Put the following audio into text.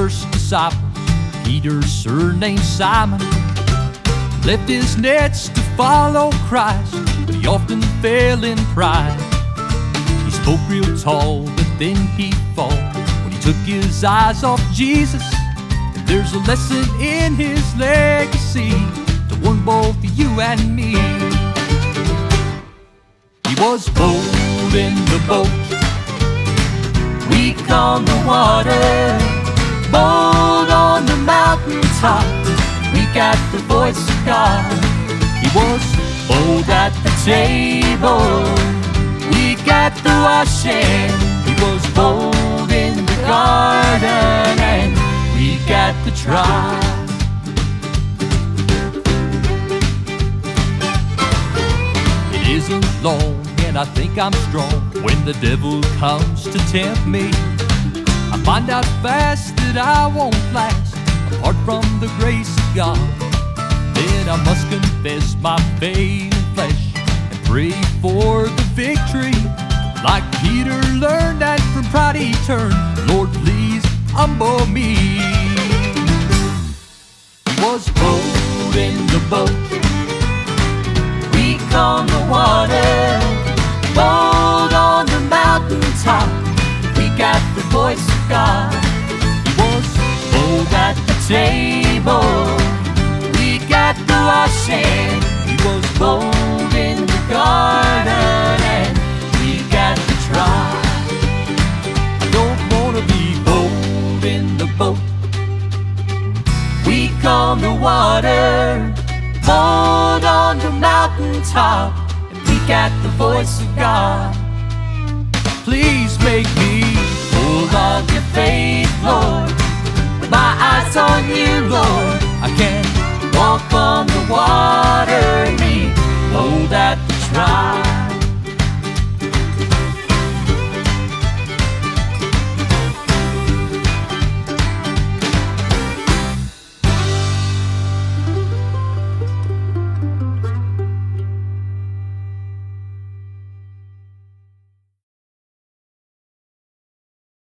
first disciples, Peter, surnamed Simon, left his nets to follow Christ, but he often fell in pride. He spoke real tall, but then he fall when he took his eyes off Jesus. And there's a lesson in his legacy to warn both you and me. He was bold in the boat, weak on the water, bold on the mountaintop, weak at the voice of God. He was bold at the table, weak at the washing. He was bold in the garden and weak at the trial. It isn't long and I think I'm strong when the devil comes to tempt me. I find out fast that I won't last apart from the grace of God. Then I must confess my failing flesh and pray for the victory. Like Peter learned and from pride he turned, Lord, please humble me. He was bold in the boat, weak on the water, bold on the mountaintop, weak at the voice of God. He was bold at the table, weak at the washing. He was bold in the garden and weak at the trial. I don't wanna be bold in the boat, weak on the water, bold on the mountaintop, and weak at the voice of God. Please make me full of your faith, Lord, with my eyes on you, Lord. I can't walk on the water,